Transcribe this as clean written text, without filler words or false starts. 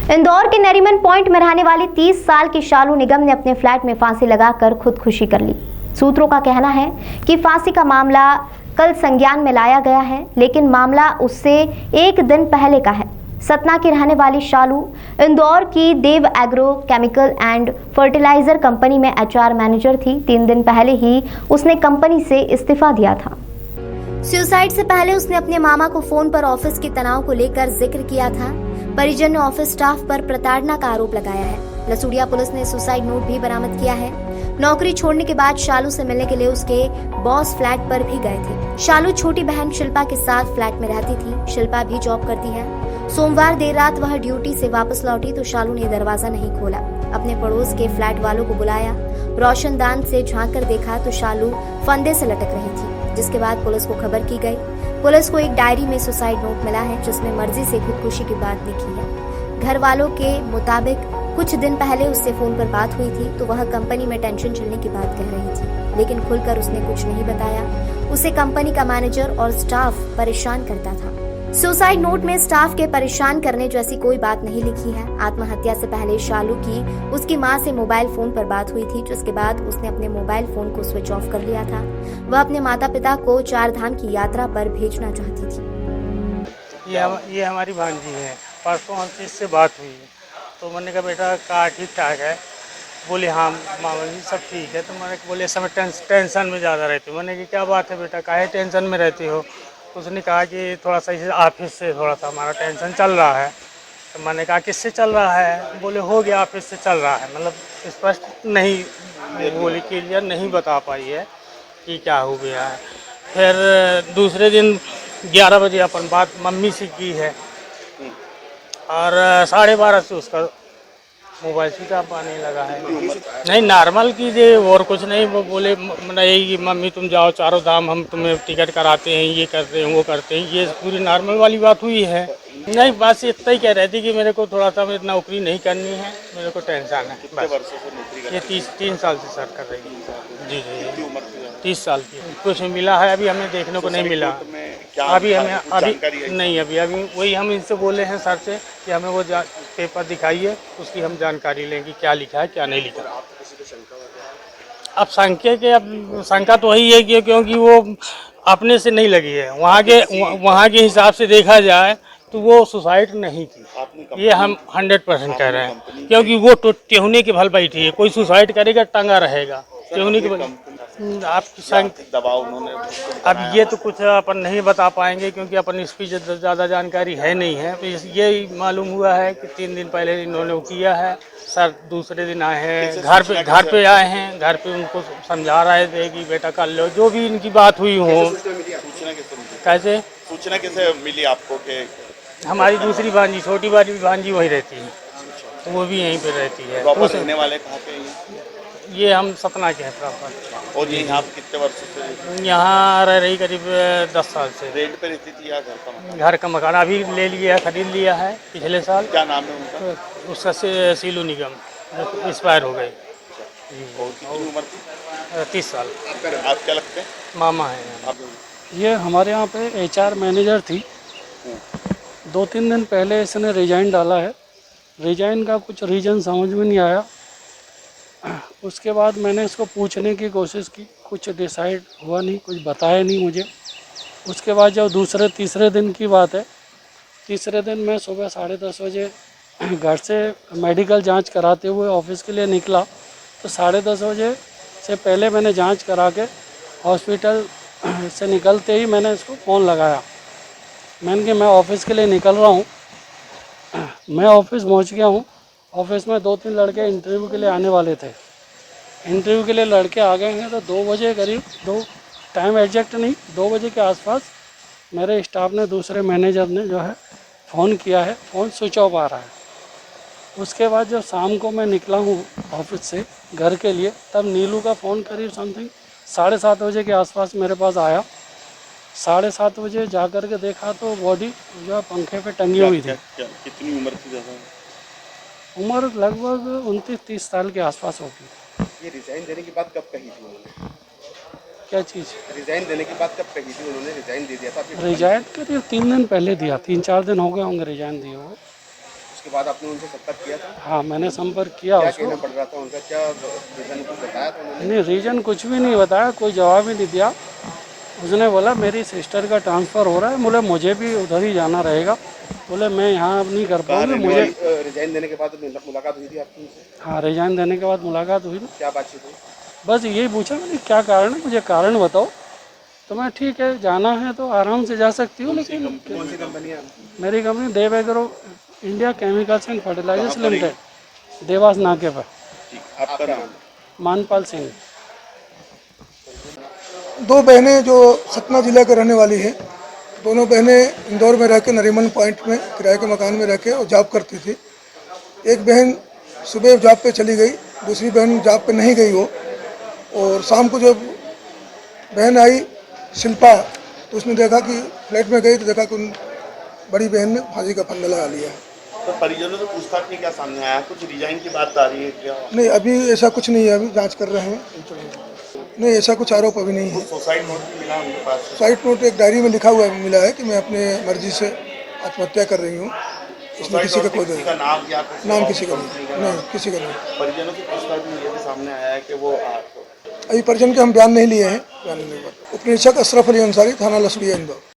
इंदौर के नरीमन पॉइंट में रहने वाली 30 साल की शालू निगम ने अपने फ्लैट में फांसी लगाकर खुदकुशी कर ली। सूत्रों का कहना है कि फांसी का मामला कल संज्ञान में लाया गया है, लेकिन मामला उससे एक दिन पहले का है। सतना की रहने वाली शालू इंदौर की Dev agro chemical and fertilizer company में एचआर मैनेजर थी। 3 दिन पहले ही उसने कंपनी से इस्तीफा दिया था। सुसाइड से पहले उसने अपने मामा को फोन पर ऑफिस के तनाव को लेकर जिक्र किया था। परिजन ने ऑफिस स्टाफ पर प्रताड़ना का आरोप लगाया है। लसूड़िया पुलिस ने सुसाइड नोट भी बरामद किया है। नौकरी छोड़ने के बाद शालू से मिलने के लिए उसके बॉस फ्लैट पर भी गए थे। शालू छोटी बहन शिल्पा के साथ फ्लैट में रहती थी। शिल्पा भी जॉब करती है। सोमवार देर रात वह ड्यूटी से वापस लौटी तो शालू ने दरवाजा नहीं खोला। अपने पड़ोस के फ्लैट वालों को बुलाया। रोशनदान से झांक कर देखा तो शालू फंदे से लटक रही थी, जिसके बाद पुलिस को खबर की गई। पुलिस को एक डायरी में सुसाइड नोट मिला है, जिसमें मर्जी से खुदकुशी की बात लिखी है। घर वालों के मुताबिक कुछ दिन पहले उससे फोन पर बात हुई थी तो वह कंपनी में टेंशन चलने की बात कह रही थी, लेकिन खुलकर उसने कुछ नहीं बताया। उसे कंपनी का मैनेजर और स्टाफ परेशान करता था। सुसाइड नोट में स्टाफ के परेशान करने जैसी कोई बात नहीं लिखी है। आत्महत्या से पहले शालू की उसकी मां से मोबाइल फोन पर बात हुई थी, जिसके बाद उसने अपने मोबाइल फोन को स्विच ऑफ कर लिया था। वह अपने माता पिता को 4 धाम की यात्रा पर भेजना चाहती थी। ये हमारी भांजी है। परसों हमसे इससे बात हुई तो मैंने कहा बेटा का ठीक ठाक है। बोले हाँ मामा जी सब ठीक है। तो मैंने बोले समय टेंशन में ज़्यादा रहती हूँ। मैंने कहा क्या बात है बेटा, काहे टेंशन में रहती हो? उसने कहा कि थोड़ा सा इसे ऑफिस से थोड़ा सा हमारा टेंशन चल रहा है। तो मैंने कहा किससे चल रहा है? बोले हो गया ऑफिस से चल रहा है। मतलब स्पष्ट नहीं बोली, क्लियर नहीं बता पाई है कि क्या हो गया है। फिर दूसरे दिन 11 बजे अपन बात मम्मी से की है और 12:30 से उसका मोबाइल स्विच ऑफ आने लगा है। नहीं नॉर्मल कीजिए और कुछ नहीं। वो बोले नहीं मम्मी तुम जाओ 4 धाम, हम तुम्हें टिकट कराते हैं, ये करते हैं वो करते हैं। ये पूरी नॉर्मल वाली बात हुई है। नहीं बस इतना ही कह रही थी कि मेरे को थोड़ा सा नौकरी नहीं करनी है, मेरे को टेंशन है। कितने वर्षों से नौकरी ये 3 साल से सर कर रही है। जी जी 30 साल की। कुछ मिला है अभी हमें देखने को नहीं मिला। अभी हमें अभी नहीं अभी वही हम इनसे बोले हैं सर से कि हमें वो पेपर दिखाइए, उसकी हम जानकारी लेंगे क्या लिखा है क्या नहीं लिखा। अब शंका तो वही है कि क्योंकि वो अपने से नहीं लगी है। वहाँ के हिसाब से देखा जाए तो वो सुसाइड नहीं की। ये हम 100% कह रहे हैं, क्योंकि वो तो टेहनी के भल बैठी है। कोई सुसाइड करेगा टंगा रहेगा टेहनी के भल। आपकी दबाव उन्होंने अब ये तो कुछ अपन नहीं बता पाएंगे, क्योंकि अपन इस पर ज़्यादा जानकारी है नहीं है। तो ये मालूम हुआ है कि 3 दिन पहले इन्होंने वो किया है। सर दूसरे दिन आए हैं घर पे आए हैं। घर पे उनको समझा रहे थे कि बेटा कर लो जो भी इनकी बात हुई हो। कैसे सूचना कैसे मिली आपको? के हमारी दूसरी भांजी छोटी वाली भांजी वही रहती है, तो वो भी यहीं पे रहती है। रहने वाले कहाँ पे हैं? ये हम सतना के हैं प्रॉपर। और ये यहाँ कितने वर्षों से? यहाँ रह रही करीब 10 साल से। रेंट पे रहती थी या घर का मकान? घर का मकान अभी ले लिया, खरीद लिया है पिछले साल। क्या नाम है उनका? उसका सीलू निगम, एक्सपायर हो गई। और कितनी उम्र थी? 30 साल। आप क्या लगते हैं? मामा है। ये हमारे यहाँ पे एचआर मैनेजर थी। 2-3 दिन पहले इसने रिजाइन डाला है। रिजाइन का कुछ रीज़न समझ में नहीं आया। उसके बाद मैंने इसको पूछने की कोशिश की, कुछ डिसाइड हुआ नहीं, कुछ बताया नहीं मुझे। उसके बाद जब तीसरे दिन की बात है, तीसरे दिन मैं सुबह 10:30 बजे घर से मेडिकल जांच कराते हुए ऑफिस के लिए निकला तो 10:30 बजे से पहले मैंने जांच करा के हॉस्पिटल से निकलते ही मैंने इसको फ़ोन लगाया। मैंने कि मैं ऑफिस के लिए निकल रहा हूँ। मैं ऑफिस पहुँच गया हूँ। ऑफिस में 2-3 लड़के इंटरव्यू के लिए आने वाले थे। इंटरव्यू के लिए लड़के आ गए हैं तो 2 बजे करीब, टाइम एग्जैक्ट नहीं, 2 बजे के आसपास मेरे स्टाफ ने, दूसरे मैनेजर ने जो है फ़ोन किया है। फ़ोन स्विच ऑफ आ रहा है। उसके बाद जब शाम को मैं निकला हूँ ऑफिस से घर के लिए, तब नीलू का फ़ोन करीब समथिंग 7:30 बजे के आसपास मेरे पास आया। 7:30 बजे जा कर के देखा तो बॉडी जो है पंखे पे टंगी हुई थी। कितनी उम्र थी? उम्र लगभग 29-30 साल के आसपास होगी। ये रिजाइन देने की बात कब कही थी उन्होंने? क्या चीज़? रिजाइन देने की बात कब कही थी उन्होंने? रिजाइन दे दिया था? रिजाइन करीब 3 दिन पहले दिया, 3-4 दिन हो गए होंगे रिजाइन दिए हुए। उसके बाद आपने उनसे संपर्क किया था? हाँ, मैंने संपर्क किया क्या उसको। कहना पड़ रहा था उनका? क्या रीजन कुछ बताया था उन्होंने? नहीं, रीजन कुछ भी नहीं बताया, कोई जवाब ही नहीं दिया। उसने बोला मेरी सिस्टर का ट्रांसफ़र हो रहा है, बोले मुझे भी उधर ही जाना रहेगा, बोले मैं यहाँ अब नहीं कर पाऊँगी मुझे। रिजाइन देने के बाद मुलाकात हुई थी आपकी उनसे? हाँ, रिजाइन देने के बाद मुलाकात हुई ना। क्या बातचीत हुई? बस यही पूछा मैंने क्या कारण है, मुझे कारण बताओ। तो मैं ठीक है, जाना है तो आराम से जा सकती हूँ, लेकिन कौन सी कंपनी है? मेरी company Dev agro India chemicals and fertilisers limited, Dewas नाके पर। ठीक, आपका नाम? मानपाल सिंह। दो बहनें जो सतना जिला के रहने वाली हैं, दोनों बहनें इंदौर में रह के नरीमन पॉइंट में किराए के मकान में रह के और जॉब करती थी। एक बहन सुबह जॉब पे चली गई, दूसरी बहन जॉब पे नहीं गई हो, और शाम को जब बहन आई शिल्पा, तो उसने देखा कि फ्लैट में गई तो देखा कि उन बड़ी बहन ने फांसी का फंदा लगा लिया है। तो परिजनों से पूछताछ में क्या सामने आया? कुछ रिजाइन की बात आ रही है क्या? नहीं, अभी ऐसा कुछ नहीं है, अभी जांच कर रहे हैं। नहीं, ऐसा कुछ आरोप अभी नहीं है। सुसाइड नोट भी मिला उनके पास? सुसाइड नोट एक डायरी में लिखा हुआ मिला है कि मैं अपने मर्जी से आत्महत्या कर रही हूँ। इसमें किसी का कोई का नाम या कुछ नाम किसी का नहीं, किसी का नहीं। परिजनों से पूछताछ में ये भी सामने आया है कि वो अभी परिजन के हम बयान नहीं लिए हैं। बयान लेने के बाद उपनिरीक्षक अशरफ अली अंसारी, थाना लसड़िया, इंदौर।